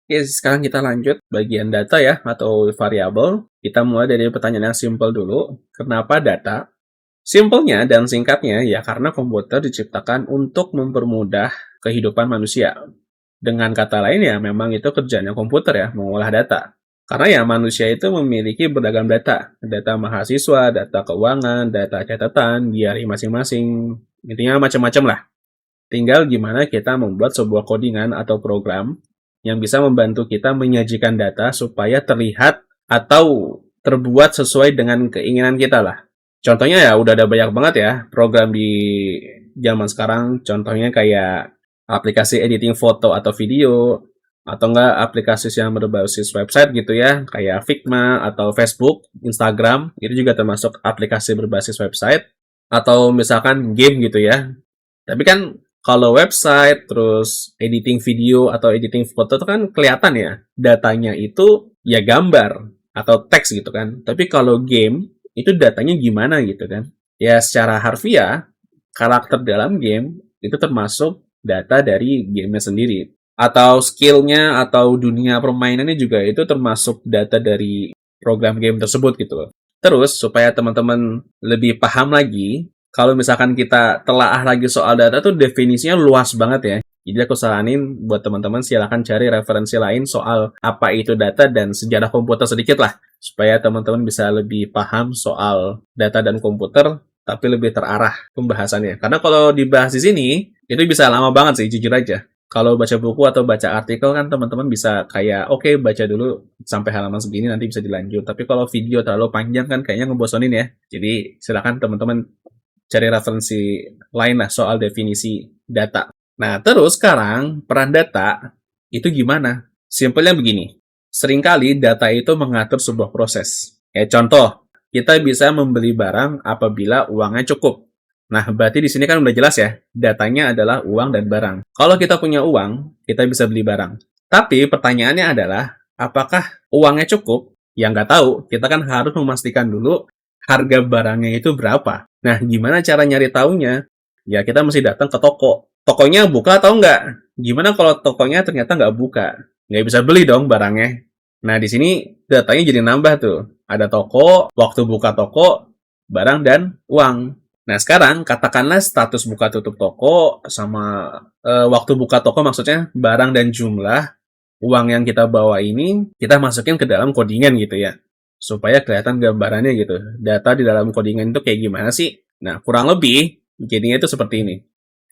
Oke, sekarang kita lanjut bagian data ya, atau variabel. Kita mulai dari pertanyaan yang simpel dulu. Kenapa data? Simpelnya dan singkatnya ya karena komputer diciptakan untuk mempermudah kehidupan manusia. Dengan kata lain ya memang itu kerjanya komputer ya, mengolah data. Karena ya manusia itu memiliki beragam data. Data mahasiswa, data keuangan, data catatan, diary masing-masing. Intinya macam-macam lah. Tinggal gimana kita membuat sebuah codingan atau program yang bisa membantu kita menyajikan data supaya terlihat atau terbuat sesuai dengan keinginan kita lah. Contohnya ya udah ada banyak banget ya program di zaman sekarang. Contohnya kayak aplikasi editing foto atau video, atau enggak aplikasi yang berbasis website gitu ya, kayak Figma atau Facebook, Instagram, itu juga termasuk aplikasi berbasis website, atau misalkan game gitu ya. Tapi kan kalau website, terus editing video atau editing foto itu kan kelihatan ya, datanya itu ya gambar atau teks gitu kan. Tapi kalau game, itu datanya gimana gitu kan. Ya secara harfiah, karakter dalam game itu termasuk data dari gamenya sendiri. Atau skillnya atau dunia permainannya juga itu termasuk data dari program game tersebut gitu loh. Terus, supaya teman-teman lebih paham lagi, kalau misalkan kita telaah lagi soal data tuh definisinya luas banget ya. Jadi aku saranin buat teman-teman silakan cari referensi lain soal apa itu data dan sejarah komputer sedikit lah. Supaya teman-teman bisa lebih paham soal data dan komputer, tapi lebih terarah pembahasannya. Karena kalau dibahas di sini, itu bisa lama banget sih, jujur aja. Kalau baca buku atau baca artikel kan teman-teman bisa kayak, oke, baca dulu sampai halaman segini, nanti bisa dilanjut. Tapi kalau video terlalu panjang kan kayaknya ngebosonin ya. Jadi silakan teman-teman cari referensi lain lah soal definisi data. Nah, terus sekarang peran data itu gimana? Simpelnya begini, seringkali data itu mengatur sebuah proses. Contoh, kita bisa membeli barang apabila uangnya cukup. Nah, berarti di sini kan udah jelas ya, datanya adalah uang dan barang. Kalau kita punya uang, kita bisa beli barang. Tapi pertanyaannya adalah, apakah uangnya cukup? Ya nggak tahu, kita kan harus memastikan dulu harga barangnya itu berapa. Nah, gimana cara nyari taunya? Ya, kita mesti datang ke toko. Tokonya buka atau enggak? Gimana kalau tokonya ternyata nggak buka? Nggak bisa beli dong barangnya. Nah, di sini datanya jadi nambah tuh. Ada toko, waktu buka toko, barang, dan uang. Nah, sekarang katakanlah status buka tutup toko sama waktu buka toko maksudnya barang dan jumlah uang yang kita bawa ini kita masukin ke dalam codingan gitu ya. Supaya kelihatan gambarannya gitu. Data di dalam codingan itu kayak gimana sih? Nah, kurang lebih jadinya itu seperti ini.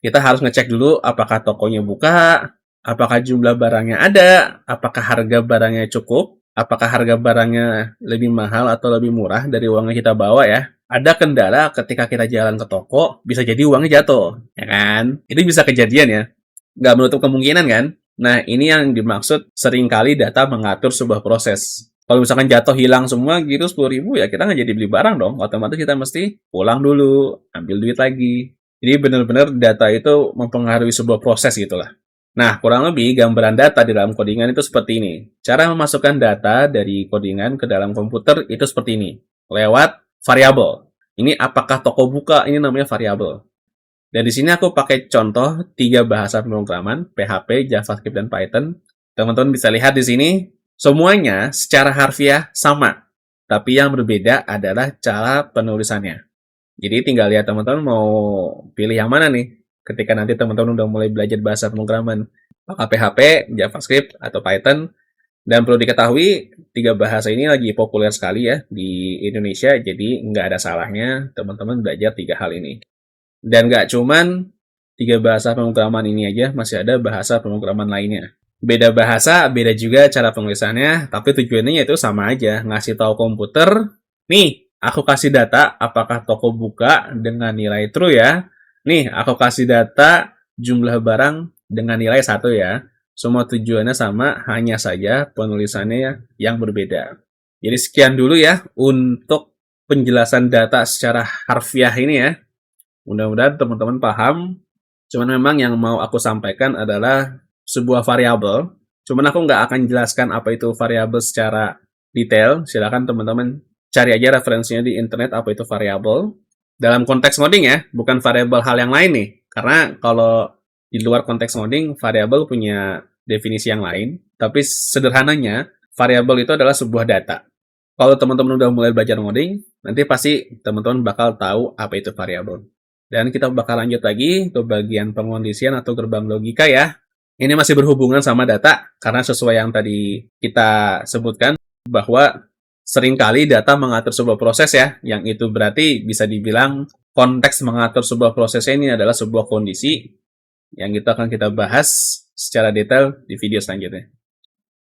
Kita harus ngecek dulu apakah tokonya buka, apakah jumlah barangnya ada, apakah harga barangnya cukup, apakah harga barangnya lebih mahal atau lebih murah dari uang yang kita bawa ya. Ada kendala ketika kita jalan ke toko, bisa jadi uangnya jatuh, ya kan? Itu bisa kejadian ya. Nggak menutup kemungkinan kan? Nah, ini yang dimaksud seringkali data mengatur sebuah proses. Kalau misalkan jatuh hilang semua gitu 10.000 ya kita nggak jadi beli barang dong. Otomatis kita mesti pulang dulu, ambil duit lagi. Jadi benar-benar data itu mempengaruhi sebuah proses gitulah. Nah, kurang lebih gambaran data di dalam codingan itu seperti ini. Cara memasukkan data dari codingan ke dalam komputer itu seperti ini. Lewat variabel. Ini apakah toko buka, ini namanya variabel. Dan di sini aku pakai contoh 3 bahasa pemrograman, PHP, JavaScript, dan Python. Teman-teman bisa lihat di sini, semuanya secara harfiah sama. Tapi yang berbeda adalah cara penulisannya. Jadi tinggal lihat teman-teman mau pilih yang mana nih. Ketika nanti teman-teman udah mulai belajar bahasa pemrograman. Apakah PHP, JavaScript, atau Python. Dan perlu diketahui, 3 bahasa ini lagi populer sekali ya di Indonesia. Jadi nggak ada salahnya teman-teman belajar 3 hal ini. Dan nggak cuman 3 bahasa pemrograman ini aja, masih ada bahasa pemrograman lainnya. Beda bahasa, beda juga cara penulisannya, tapi tujuannya itu sama aja, ngasih tahu komputer, nih, aku kasih data apakah toko buka dengan nilai true ya. Nih, aku kasih data jumlah barang dengan nilai 1 ya. Semua tujuannya sama, hanya saja penulisannya yang berbeda. Jadi sekian dulu ya untuk penjelasan data secara harfiah ini ya. Mudah-mudahan teman-teman paham. Cuman memang yang mau aku sampaikan adalah sebuah variabel. Cuman aku nggak akan jelaskan apa itu variabel secara detail. Silakan teman-teman cari aja referensinya di internet apa itu variabel. Dalam konteks coding ya, bukan variabel hal yang lain nih. Karena kalau di luar konteks coding, variabel punya definisi yang lain, tapi sederhananya, variabel itu adalah sebuah data. Kalau teman-teman udah mulai belajar ngoding, nanti pasti teman-teman bakal tahu apa itu variabel. Dan kita bakal lanjut lagi ke bagian pengondisian atau gerbang logika ya. Ini masih berhubungan sama data, karena sesuai yang tadi kita sebutkan, bahwa seringkali data mengatur sebuah proses ya, yang itu berarti bisa dibilang konteks mengatur sebuah proses ini adalah sebuah kondisi, yang itu akan kita bahas secara detail di video selanjutnya.